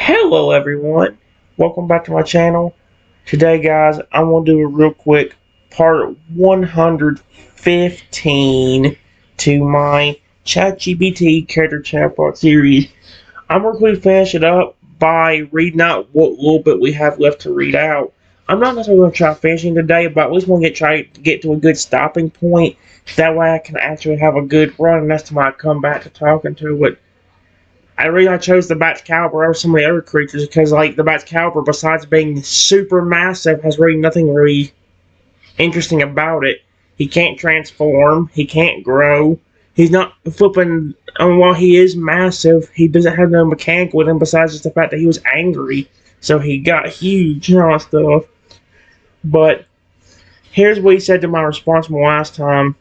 Hello everyone, welcome back to my channel. Today guys, I'm going to do a real quick part 115 to my ChatGPT Character Chatbot series. I'm going to quickly finish it up by reading out what little bit we have left to read out. I'm not necessarily going to try finishing today, but at least want to try to get to a good stopping point. That way I can actually have a good run, and that's time I come back to talking to it. I chose the Bat's Caliber over some of the other creatures because, like, the Bat's Caliber, besides being super massive, has really nothing really interesting about it. He can't transform. He can't grow. He's not flipping. While he is massive, he doesn't have no mechanic with him besides just the fact that he was angry. So he got huge and all that stuff. But here's what he said to my response from last time.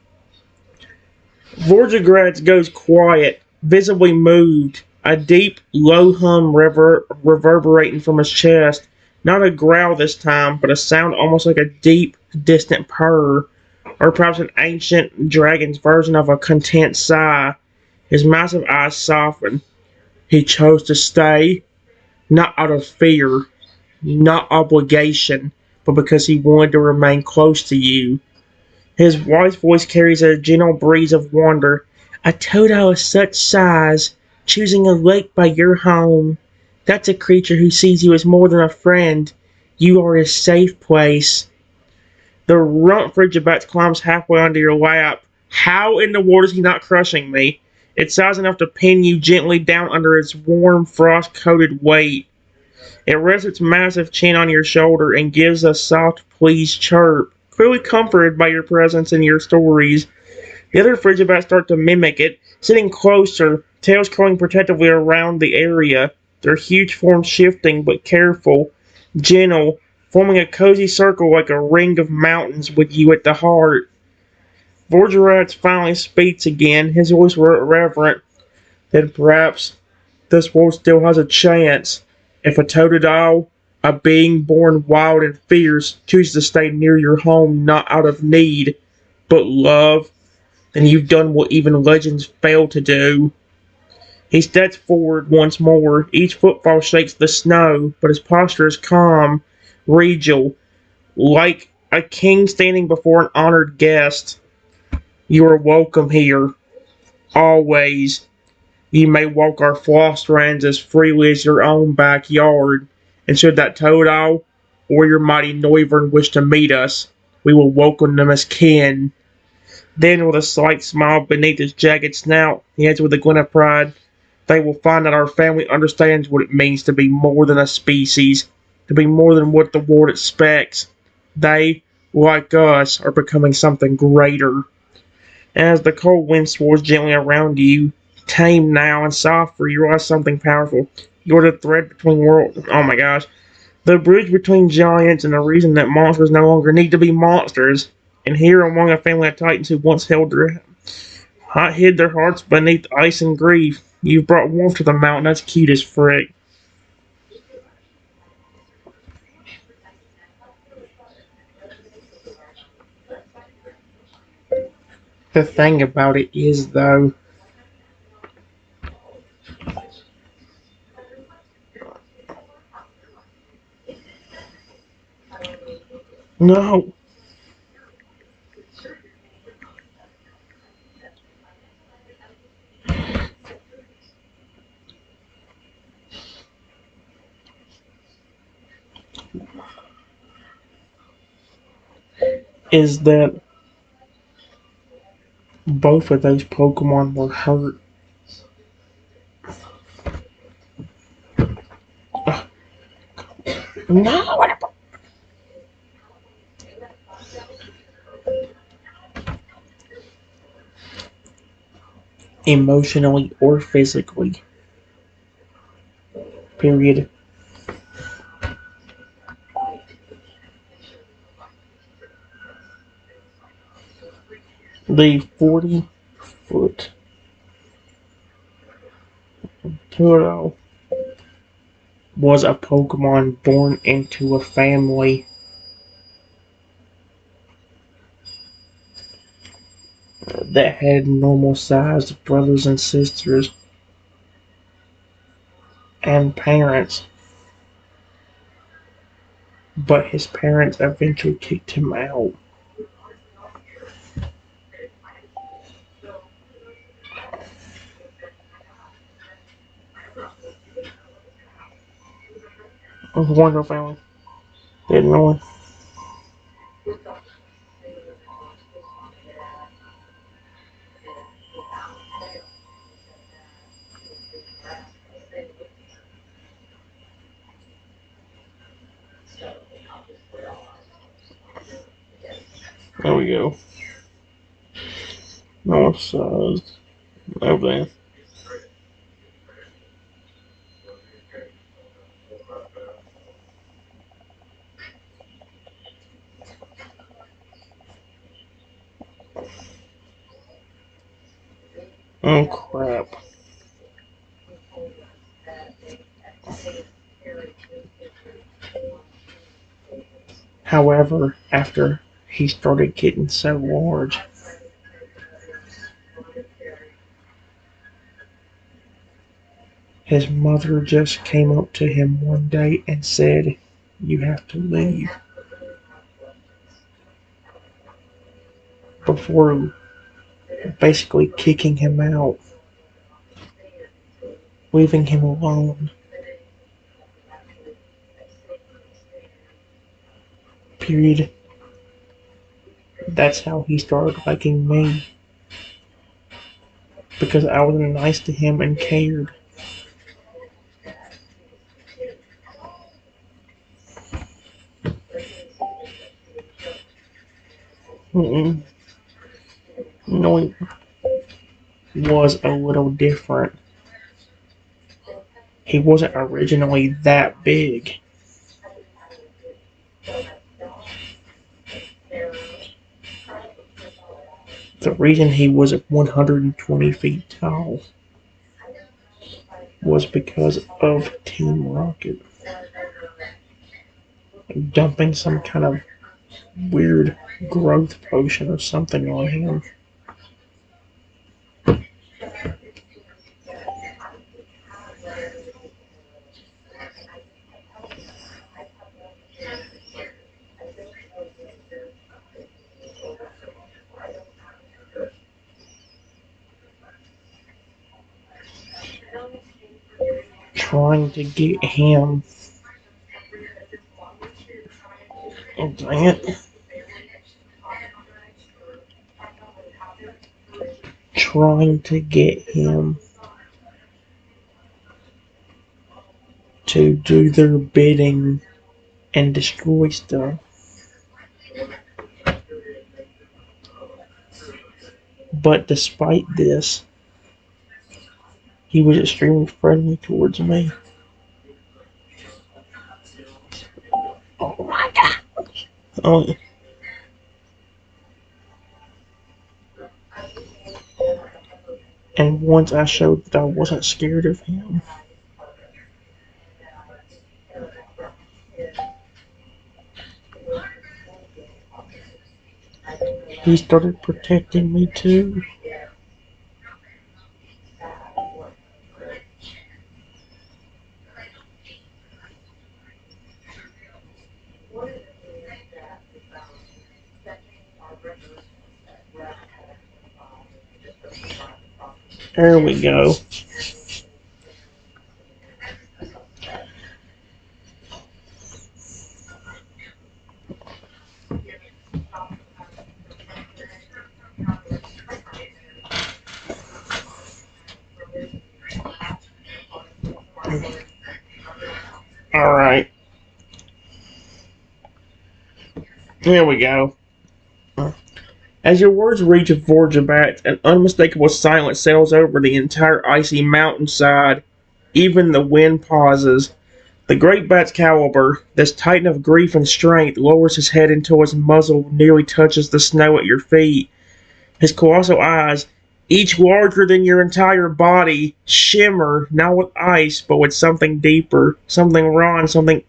Vortigratz goes quiet, visibly moved. A deep, low hum reverberating from his chest. Not a growl this time, but a sound almost like a deep, distant purr, or perhaps an ancient dragon's version of a content sigh. His massive eyes softened. He chose to stay, not out of fear, not obligation, but because he wanted to remain close to you. His wife's voice carries a gentle breeze of wonder. A Toto of such size, choosing a lake by your home. That's a creature who sees you as more than a friend. You are his safe place. The rump Frigibat climbs halfway onto your lap. How in the world is he not crushing me? It's size enough to pin you gently down under its warm, frost-coated weight. It rests its massive chin on your shoulder and gives a soft, pleased chirp, clearly comforted by your presence and your stories. The other Frigibats start to mimic it, sitting closer, tails curling protectively around the area, their huge forms shifting but careful, gentle, forming a cozy circle like a ring of mountains with you at the heart. Vortigratz finally speaks again, his voice reverent. Then perhaps this world still has a chance. If a Totodile, a being born wild and fierce, chooses to stay near your home not out of need, but love, then you've done what even legends fail to do. He steps forward once more. Each footfall shakes the snow, but his posture is calm, regal, like a king standing before an honored guest. You are welcome here, always. You may walk our flosslands as freely as your own backyard, and should that Totodile or your mighty Noivern wish to meet us, we will welcome them as kin. Then, with a slight smile beneath his jagged snout, he adds with a glint of pride, they will find that our family understands what it means to be more than a species, to be more than what the world expects. They, like us, are becoming something greater. As the cold wind swirls gently around you, tame now and soft, for you realize something powerful. You're the thread between worlds. Oh my gosh. The bridge between giants and the reason that monsters no longer need to be monsters. And here among a family of titans who once hid their hearts beneath ice and grief, you've brought warmth to the mountain. That's cute as frick. The thing about it is, though, no. Is that both of those Pokemon were hurt. No! Emotionally or physically. Period. The 40-foot turtle was a Pokemon born into a family that had normal-sized brothers and sisters and parents. but his parents eventually kicked him out. It was a wonderful family. Didn't know. There we go. North side. Over there. Oh crap. However, after he started getting so large, his mother just came up to him one day and said, "You have to leave," before basically kicking him out, leaving him alone. Period. That's how he started liking me, because I was nice to him and cared. Mm-mm. No, he was a little different. He wasn't originally that big. The reason he was 120 feet tall was because of Team Rocket dumping some kind of weird growth potion or something on him. Trying to get him. Oh, dang it. Trying to get him to do their bidding and destroy stuff. But despite this, he was extremely friendly towards me. Oh my god. Oh, and once I showed that I wasn't scared of him, he started protecting me too. There we go. Alright. There we go. As your words reach Vorjabat, an unmistakable silence settles over the entire icy mountainside. Even the wind pauses. The great bat's caliber, this titan of grief and strength, lowers his head until his muzzle nearly touches the snow at your feet. His colossal eyes, each larger than your entire body, shimmer not with ice, but with something deeper, something raw, and something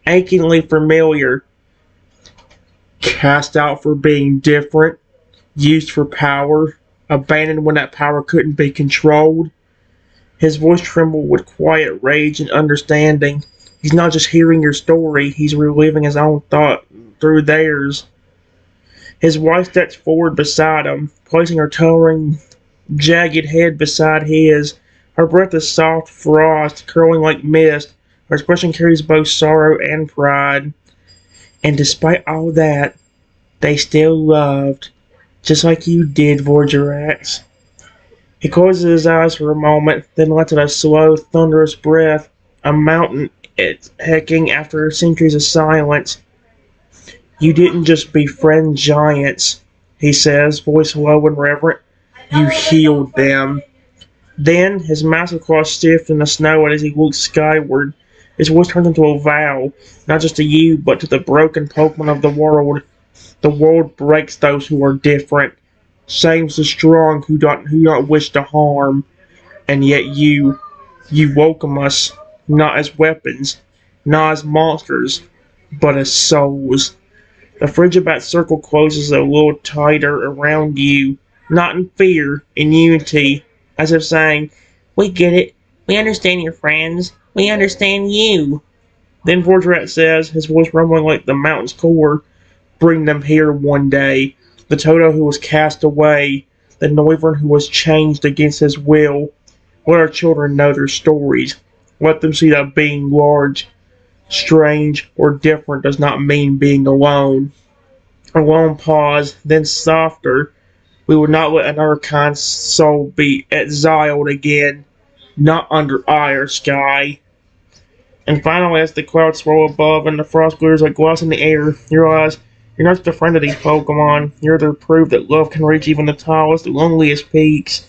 achingly familiar. Cast out for being different, used for power, abandoned when that power couldn't be controlled. His voice trembled with quiet rage and understanding. He's not just hearing your story, he's reliving his own thought through theirs. His wife steps forward beside him, placing her towering, jagged head beside his. Her breath is soft frost, curling like mist. Her expression carries both sorrow and pride. And despite all that, they still loved, just like you did, Vorjerax. He closes his eyes for a moment, then lets out a slow, thunderous breath, a mountain hecking after centuries of silence. You didn't just befriend giants, he says, voice low and reverent. You healed them. Then, his massive claws stiff in the snow as he looks skyward. His voice turns into a vow, not just to you, but to the broken Pokemon of the world. The world breaks those who are different, saves the strong who don't wish to harm. And yet you welcome us, not as weapons, not as monsters, but as souls. The Frigibat circle closes a little tighter around you, not in fear, in unity, as if saying, we get it. We understand your friends. We understand you. Then Vorterat says, his voice rumbling like the mountain's core, bring them here one day. The Toto who was cast away, the Noivern who was changed against his will. Let our children know their stories. Let them see that being large, strange, or different does not mean being alone. A long pause, then softer. We will not let another kind soul be exiled again, not under ire sky. And finally, as the clouds swirl above and the frost glitters like glass in the air, you realize you're not just a friend of these Pokemon, you're the proof that love can reach even the tallest, loneliest peaks.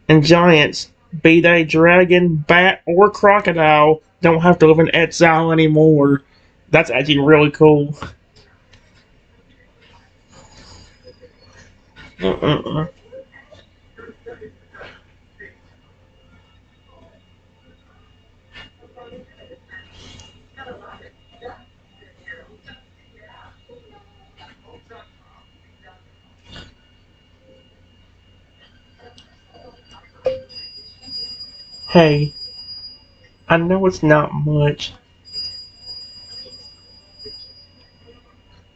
And giants, be they dragon, bat, or crocodile, don't have to live in exile anymore. That's actually really cool. Hey, I know it's not much,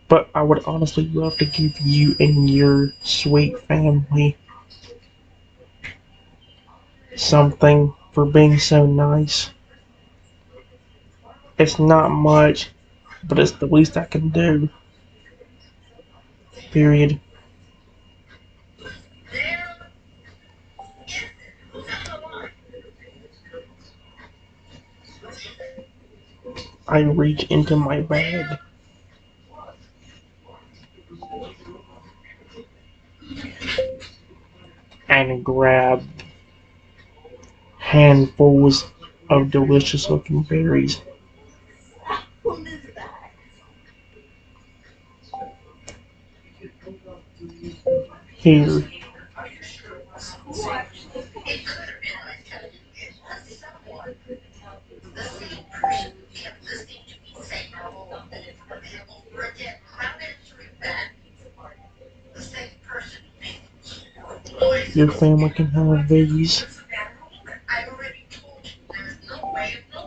but I would honestly love to give you and your sweet family something for being so nice. It's not much, but it's the least I can do. Period. I reach into my bag and grab handfuls of delicious looking berries. Here. Your family can have these.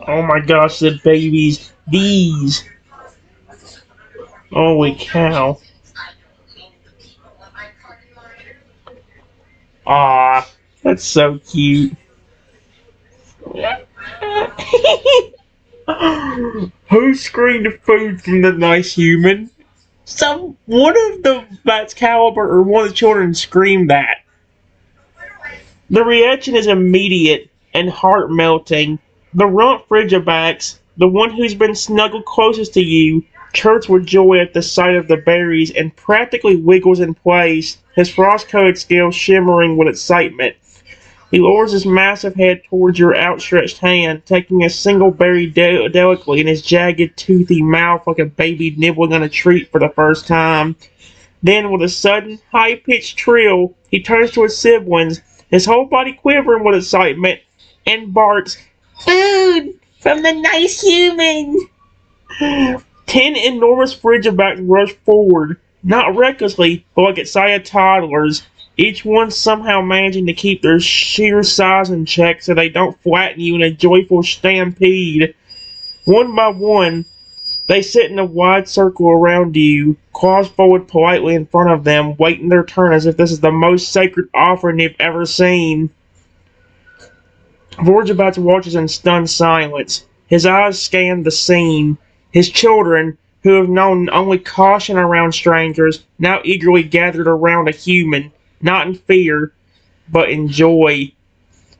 Oh my gosh, the babies. These. Holy cow. Ah, that's so cute. Who screened food from the nice human? One of the bat's caliber or one of the children screamed that. The reaction is immediate and heart melting. The runt Frigibax, the one who's been snuggled closest to you, chirps with joy at the sight of the berries and practically wiggles in place, his frost-coated scales shimmering with excitement. He lowers his massive head towards your outstretched hand, taking a single berry delicately in his jagged, toothy mouth like a baby nibbling on a treat for the first time. Then, with a sudden, high-pitched trill, he turns to his siblings, his whole body quivering with excitement, and barks, "Food! From the nice human!" 10 enormous Frigibacks rush forward, not recklessly, but like excited toddlers, each one somehow managing to keep their sheer size in check so they don't flatten you in a joyful stampede. One by one, they sit in a wide circle around you, claws forward politely in front of them, waiting their turn as if this is the most sacred offering they've ever seen. Vorjabat watches in stunned silence. His eyes scan the scene. His children, who have known only caution around strangers, now eagerly gathered around a human, not in fear, but in joy.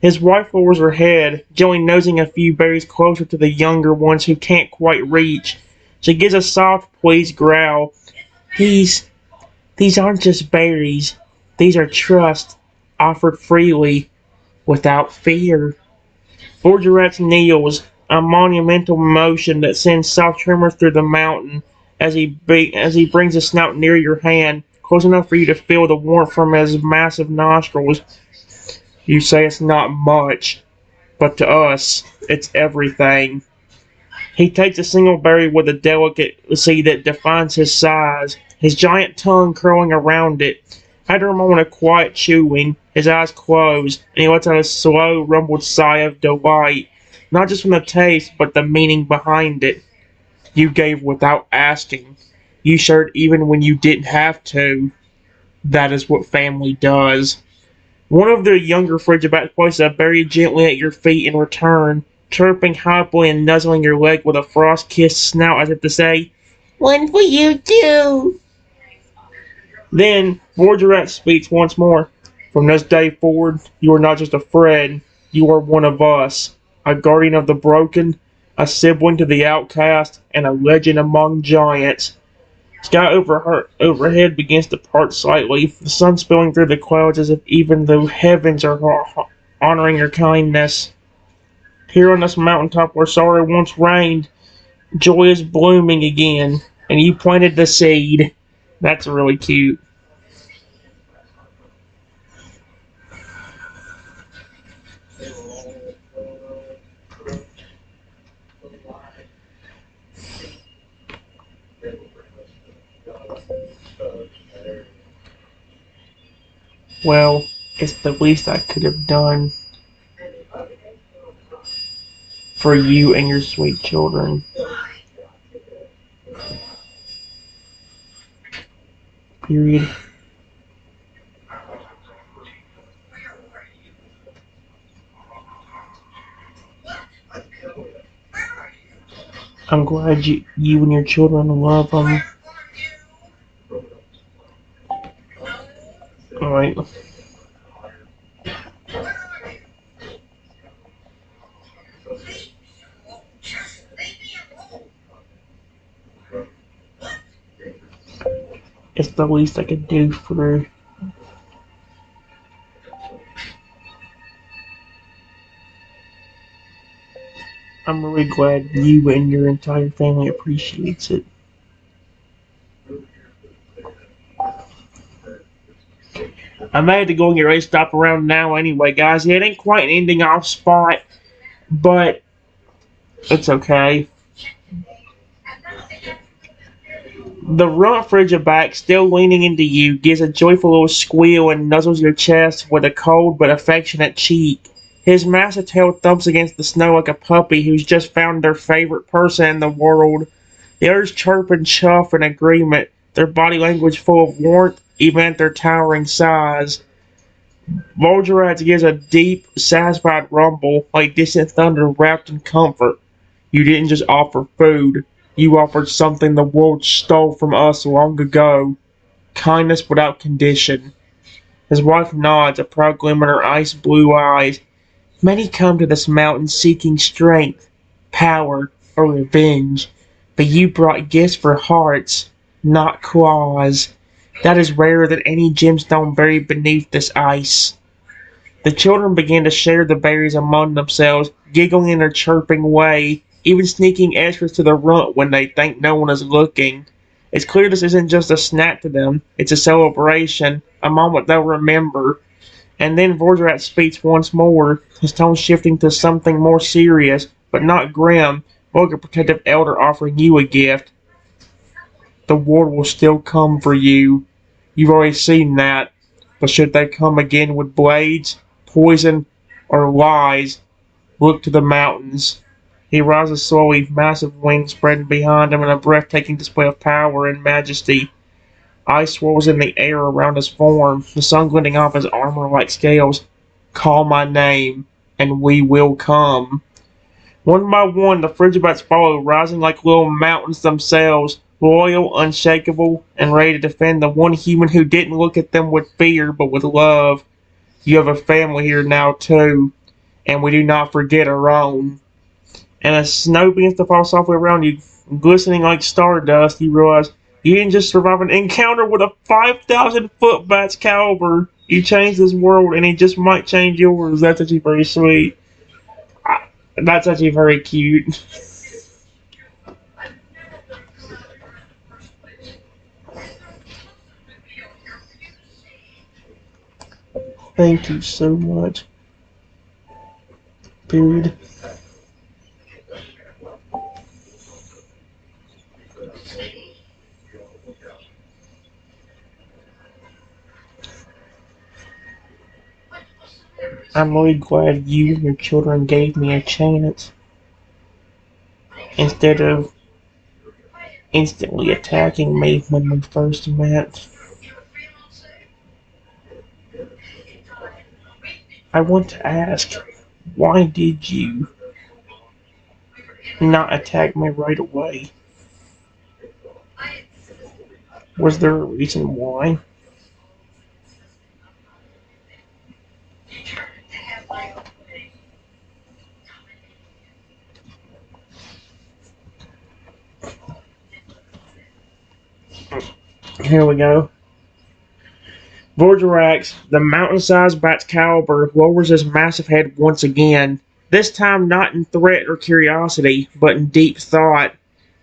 His wife lowers her head, gently nosing a few berries closer to the younger ones who can't quite reach. She gives a soft, pleased growl. These aren't just berries. These are trust, offered freely, without fear. Borgerat kneels, a monumental motion that sends soft tremors through the mountain as he brings his snout near your hand, close enough for you to feel the warmth from his massive nostrils. You say it's not much, but to us, it's everything. He takes a single berry with a delicacy that defines his size, his giant tongue curling around it. After a moment of quiet chewing, his eyes close, and he lets out a slow, rumbled sigh of delight, not just from the taste, but the meaning behind it. You gave without asking. You shared even when you didn't have to. That is what family does. One of the younger Frigibats places a berry gently at your feet in return, chirping happily and nuzzling your leg with a frost-kissed snout as if to say, "One for you too." Then, Vorgerat speaks once more. From this day forward, you are not just a friend, you are one of us, a guardian of the broken, a sibling to the outcast, and a legend among giants. Sky overhead begins to part slightly, the sun spilling through the clouds as if even the heavens are honoring your kindness. Here on this mountaintop where sorrow once reigned, joy is blooming again, and you planted the seed. That's really cute. Well, it's the least I could have done for you and your sweet children. Period. I'm glad you and your children love them. Alright. It's the least I could do for I'm really glad you and your entire family appreciates it. I may have to go and get ready to stop around now anyway, guys. Yeah, it ain't quite an ending off spot, but it's okay. The runt Frigiback, still leaning into you, gives a joyful little squeal and nuzzles your chest with a cold but affectionate cheek. His massive tail thumps against the snow like a puppy who's just found their favorite person in the world. The others chirp and chuff in agreement, their body language full of warmth even at their towering size. Volgerat gives a deep, satisfied rumble like distant thunder wrapped in comfort. You didn't just offer food. You offered something the world stole from us long ago. Kindness without condition. His wife nods, a proud gleam in her ice blue eyes. Many come to this mountain seeking strength, power, or revenge, but you brought gifts for hearts, not claws. That is rarer than any gemstone buried beneath this ice. The children began to share the berries among themselves, giggling in their chirping way, even sneaking extras to the runt when they think no one is looking. It's clear this isn't just a snack to them, it's a celebration, a moment they'll remember. And then Vorgerat speaks once more, his tone shifting to something more serious, but not grim, like a protective elder offering you a gift. The world will still come for you. You've already seen that. But should they come again with blades, poison, or lies, look to the mountains. He rises slowly, massive wings spreading behind him in a breathtaking display of power and majesty. Ice swirls in the air around his form, the sun glinting off his armor like scales. Call my name, and we will come. One by one, the Frigibats follow, rising like little mountains themselves, loyal, unshakable, and ready to defend the one human who didn't look at them with fear, but with love. You have a family here now, too, and we do not forget our own. And as snow begins to fall softly around you, glistening like stardust, you realize you didn't just survive an encounter with a 5,000 foot bat's caliber. You changed this world, and it just might change yours. That's actually very sweet. That's actually very cute. Thank you so much. Period. I'm really glad you and your children gave me a chance instead of instantly attacking me when we first met. I want to ask, why did you not attack me right away? Was there a reason why? Here we go. Vordrax, the mountain-sized bat's caliber, lowers his massive head once again, this time not in threat or curiosity, but in deep thought.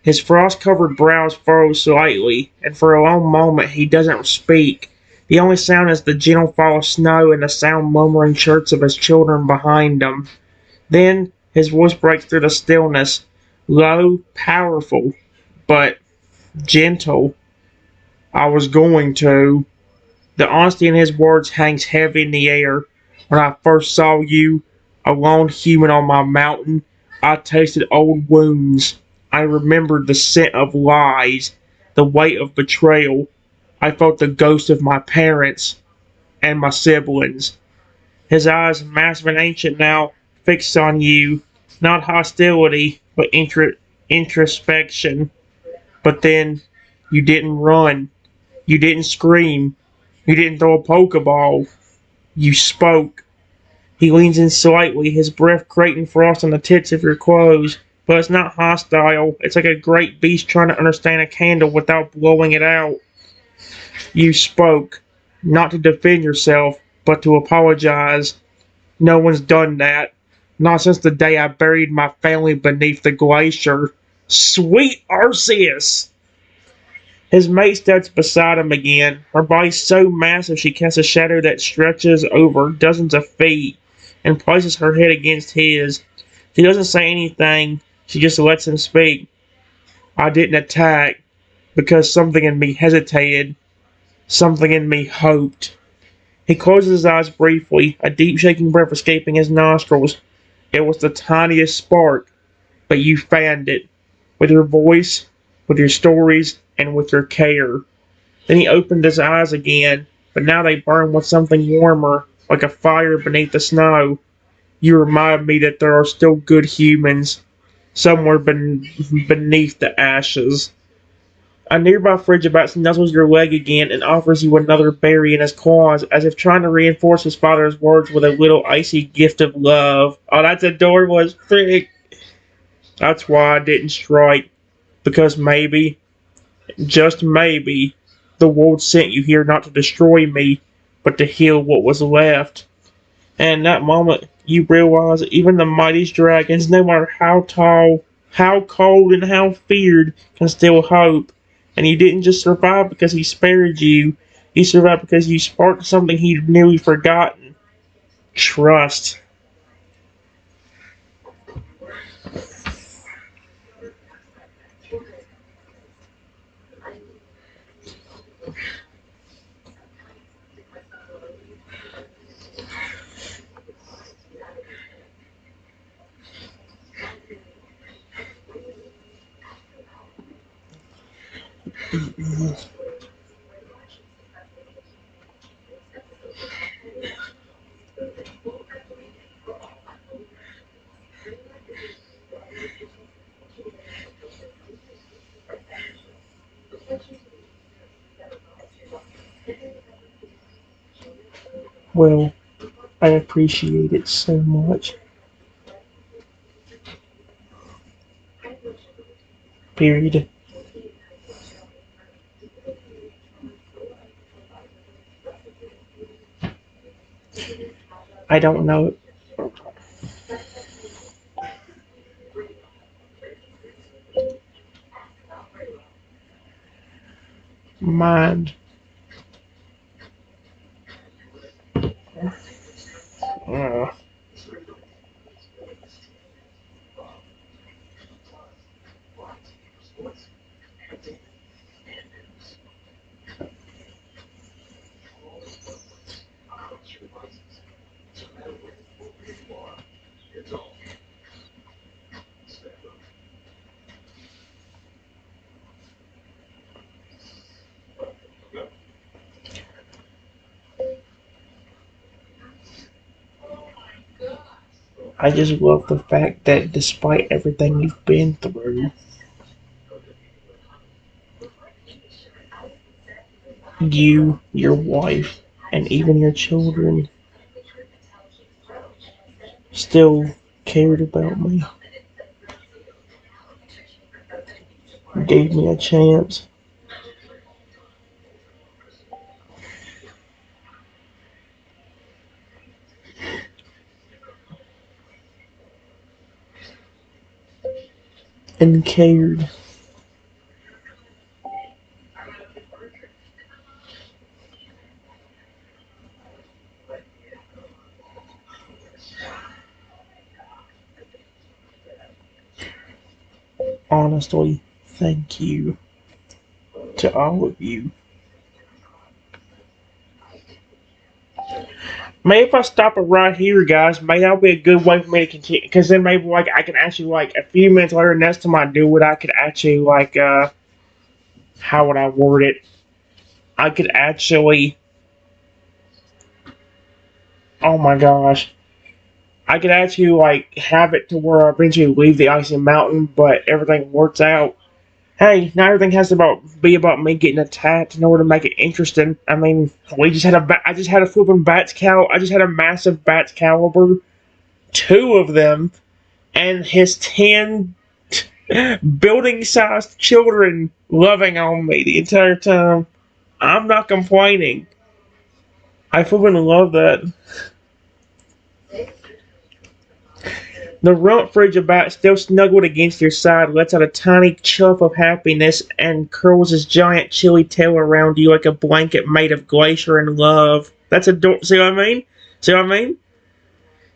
His frost-covered brows furrow slightly, and for a long moment he doesn't speak. The only sound is the gentle fall of snow and the sound murmuring chirps of his children behind him. Then his voice breaks through the stillness, low, powerful, but gentle. I was going to. The honesty in his words hangs heavy in the air. When I first saw you, a lone human on my mountain, I tasted old wounds. I remembered the scent of lies, the weight of betrayal. I felt the ghost of my parents and my siblings. His eyes, massive and ancient now, fixed on you. Not hostility, but introspection. But then, you didn't run. You didn't scream. You didn't throw a pokeball. You spoke. He leans in slightly, his breath creating frost on the tips of your clothes. But it's not hostile. It's like a great beast trying to understand a candle without blowing it out. You spoke. Not to defend yourself, but to apologize. No one's done that. Not since the day I buried my family beneath the glacier. Sweet Arceus! His mate steps beside him again, her body so massive she casts a shadow that stretches over dozens of feet and places her head against his. She doesn't say anything, she just lets him speak. I didn't attack because something in me hesitated, something in me hoped. He closes his eyes briefly, a deep shaking breath escaping his nostrils. It was the tiniest spark, but you fanned it. With your voice, with your stories, and with your care. Then he opened his eyes again, but now they burn with something warmer, like a fire beneath the snow. You remind me that there are still good humans, somewhere beneath the ashes. A nearby Frigibat nuzzles your leg again and offers you another berry in his claws, as if trying to reinforce his father's words with a little icy gift of love. Oh, that's adorable as frick. That's why I didn't strike, because maybe, just maybe, the world sent you here not to destroy me, but to heal what was left. And in that moment, you realize that even the mightiest dragons, no matter how tall, how cold, and how feared, can still hope. And you didn't just survive because he spared you, you survived because you sparked something he'd nearly forgotten. Trust. Well, I appreciate it so much. Period. I don't know. Mind. Uh, I just love the fact that despite everything you've been through, you, your wife, and even your children still cared about me, gave me a chance, and cared. Honestly, thank you to all of you. Maybe if I stop it right here, guys, maybe that'll be a good way for me to continue. Because then maybe like I can actually like a few minutes later, next time I do it, I could actually like how would I word it? I could actually, oh my gosh, I could actually like have it to where I eventually leave the icy mountain, but everything works out. Hey, now everything has to be about me getting attacked in order to make it interesting. I mean, we just had I just had a flipping I just had a massive bat's caliber, two of them, and his 10 building-sized children loving on me the entire time. I'm not complaining. I flipping love that. The rump frigid bat, still snuggled against your side, lets out a tiny chuff of happiness and curls his giant chilly tail around you like a blanket made of glacier and love. That's adorable. See what I mean? See what I mean?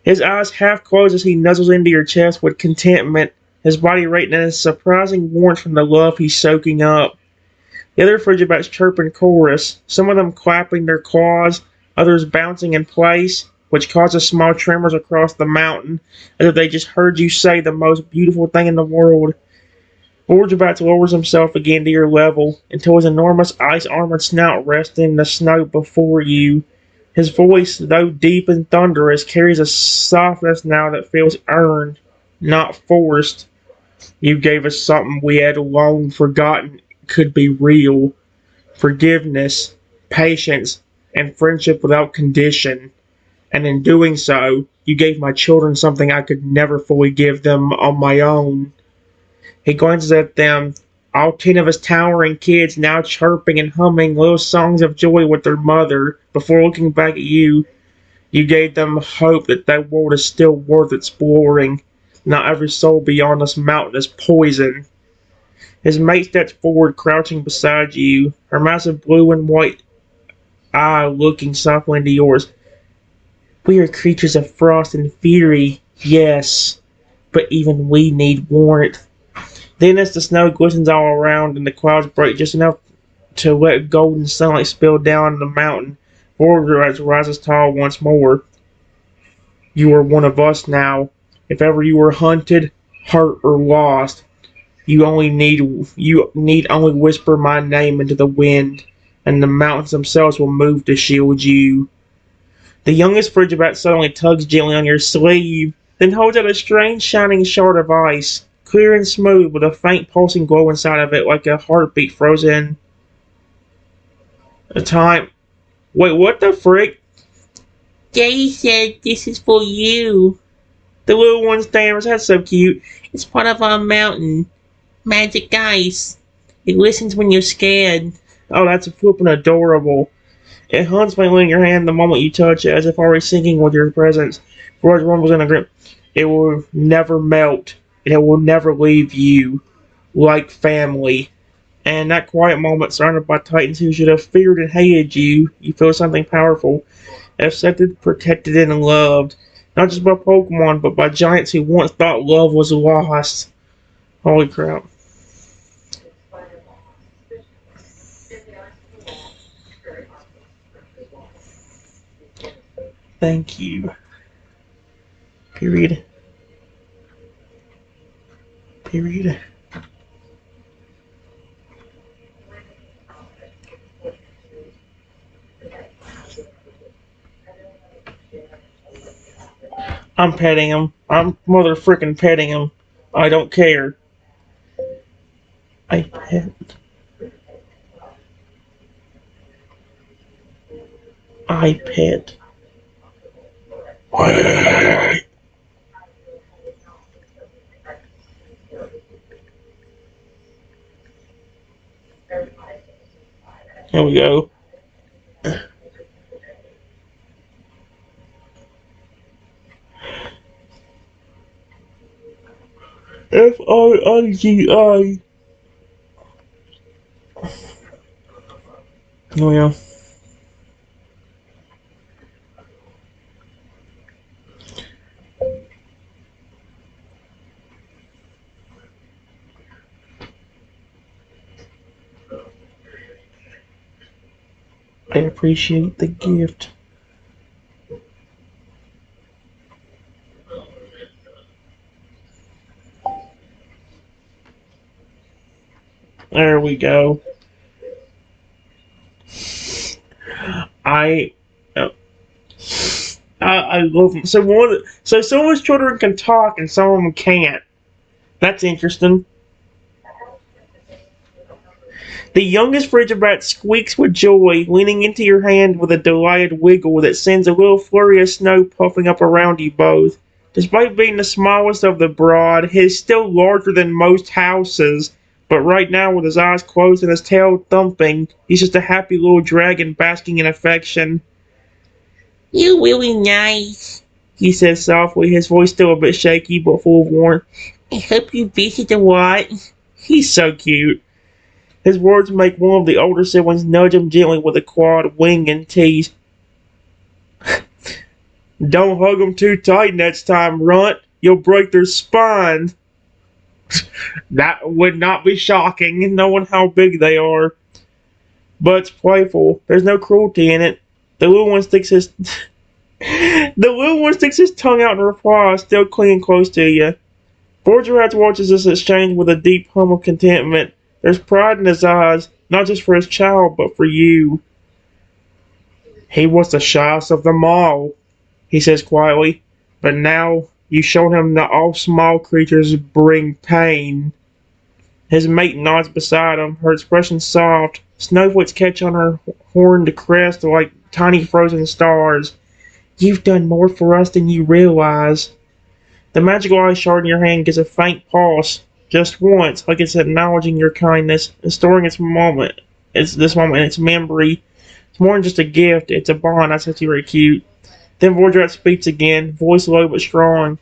His eyes half close as he nuzzles into your chest with contentment, his body radiating a surprising warmth from the love he's soaking up. The other frigibats chirp in chorus, some of them clapping their claws, others bouncing in place, which causes small tremors across the mountain, as if they just heard you say the most beautiful thing in the world. Frigibats lowers himself again to your level, until his enormous ice-armored snout rests in the snow before you. His voice, though deep and thunderous, carries a softness now that feels earned, not forced. You gave us something we had long forgotten could be real: forgiveness, patience, and friendship without condition. And in doing so, you gave my children something I could never fully give them on my own. He glances at them, all 10 of his towering kids now chirping and humming little songs of joy with their mother, before looking back at you. You gave them hope that that world is still worth exploring. Not every soul beyond this mountain is poison. His mate steps forward, crouching beside you, her massive blue and white eye looking softly into yours. We are creatures of frost and fury, yes, but even we need warmth. Then, as the snow glistens all around and the clouds break just enough to let golden sunlight spill down the mountain, Vordrax rises tall once more. You are one of us now. If ever you were hunted, hurt, or lost, You need only whisper my name into the wind, and the mountains themselves will move to shield you. The youngest Frigibat suddenly tugs gently on your sleeve, then holds out a strange shining shard of ice, clear and smooth with a faint pulsing glow inside of it like a heartbeat frozen a time. Wait, what the frick? Daddy said this is for you. The little one stammers. That's so cute. It's part of our mountain. Magic ice. It listens when you're scared. Oh, that's flippin' adorable. It hunts faintly in your hand the moment you touch it, as if already sinking with your presence. George rumbles in a grip. It will never melt, and it will never leave you, like family. And in that quiet moment, surrounded by titans who should have feared and hated you, you feel something powerful, accepted, protected, and loved. Not just by Pokemon, but by giants who once thought love was lost. Holy crap. Thank you. Period. Period. I'm petting him. I'm mother frickin' petting him. I don't care. I pet. I pet. Here we go. F-I-I-G-I. Oh yeah. I appreciate the gift. There we go. I uh, I love them. So some of his children can talk and some of them can't. That's interesting. The youngest Frigibat squeaks with joy, leaning into your hand with a delighted wiggle that sends a little flurry of snow puffing up around you both. Despite being the smallest of the brood, he is still larger than most houses, but right now, with his eyes closed and his tail thumping, he's just a happy little dragon basking in affection. "You're really nice," he says softly, his voice still a bit shaky but full of warmth. "I hope you visit a lot." He's so cute. His words make one of the older siblings nudge him gently with a clawed wing and tease. "Don't hug them too tight next time, Runt. You'll break their spine." That would not be shocking, knowing how big they are. But it's playful. There's no cruelty in it. The little one sticks his the little one sticks his tongue out in reply, still clinging close to you. Borgerats watches this exchange with a deep hum of contentment. There's pride in his eyes, not just for his child, but for you. "He was the shyest of them all," he says quietly, "but now you showed him that all small creatures bring pain." His mate nods beside him, her expression soft. Snowflakes catch on her horned crest like tiny frozen stars. "You've done more for us than you realize." The magical ice shard in your hand gives a faint pulse, just once, like it's acknowledging your kindness and storing its moment. It's this moment in its memory. It's more than just a gift, it's a bond. That's actually very cute. Then Vordrat speaks again, voice low but strong.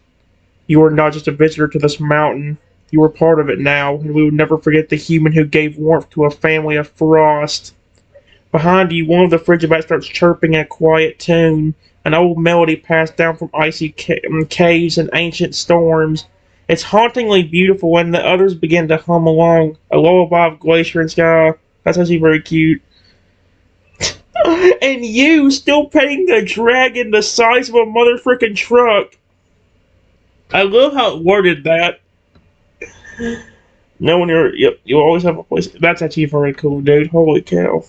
"You are not just a visitor to this mountain. You are part of it now, and we will never forget the human who gave warmth to a family of frost." Behind you, one of the Frigibats starts chirping in a quiet tune, an old melody passed down from icy caves and ancient storms. It's hauntingly beautiful, and the others begin to hum along, a lullaby of glacier and sky. That's actually very cute. And you, still petting the dragon the size of a mother frickin' truck. I love how it worded that. Knowing you always have a place. That's actually very cool, dude. Holy cow.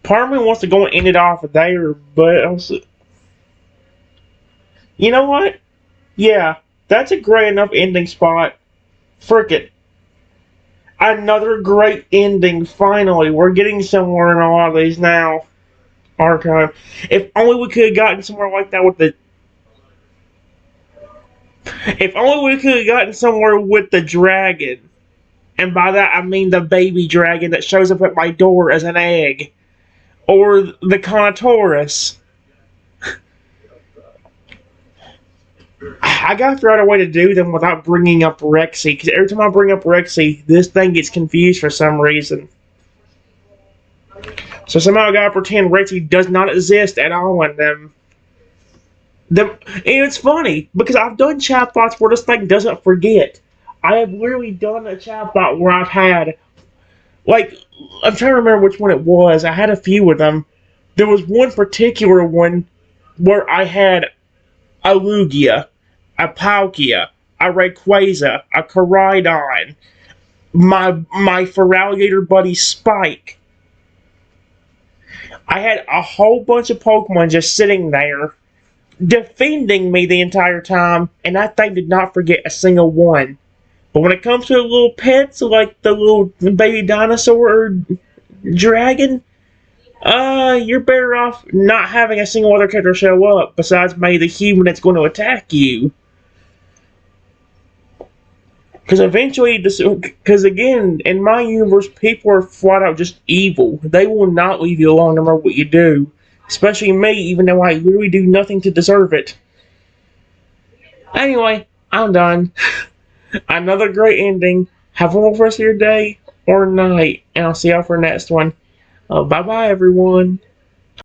Part of me wants to go and end it off there, but also, you know what? Yeah, that's a great enough ending spot. Frick it. Another great ending, finally. We're getting somewhere in a lot of these now. Archive. If only we could have gotten somewhere like that with the. If only we could have gotten somewhere with the dragon. And by that I mean the baby dragon that shows up at my door as an egg. Or the Carnotaurus. I gotta figure out a way to do them without bringing up Rexy, because every time I bring up Rexy, this thing gets confused for some reason. So somehow I gotta pretend Rexy does not exist at all in them. And it's funny, because I've done chatbots where this thing doesn't forget. I have literally done a chatbot where I've had, like, I'm trying to remember which one it was. I had a few of them. There was one particular one where I had a Lugia, a Palkia, a Rayquaza, a Koraidon, my Feraligatr buddy Spike. I had a whole bunch of Pokemon just sitting there defending me the entire time, and that thing did not forget a single one. But when it comes to the little pets, like the little baby dinosaur or dragon, you're better off not having a single other character show up besides maybe the human that's going to attack you. Because eventually, because again, in my universe, people are flat out just evil. They will not leave you alone no matter what you do. Especially me, even though I literally do nothing to deserve it. Anyway, I'm done. Another great ending. Have a wonderful rest of your day or night. And I'll see y'all for the next one. Bye-bye, everyone.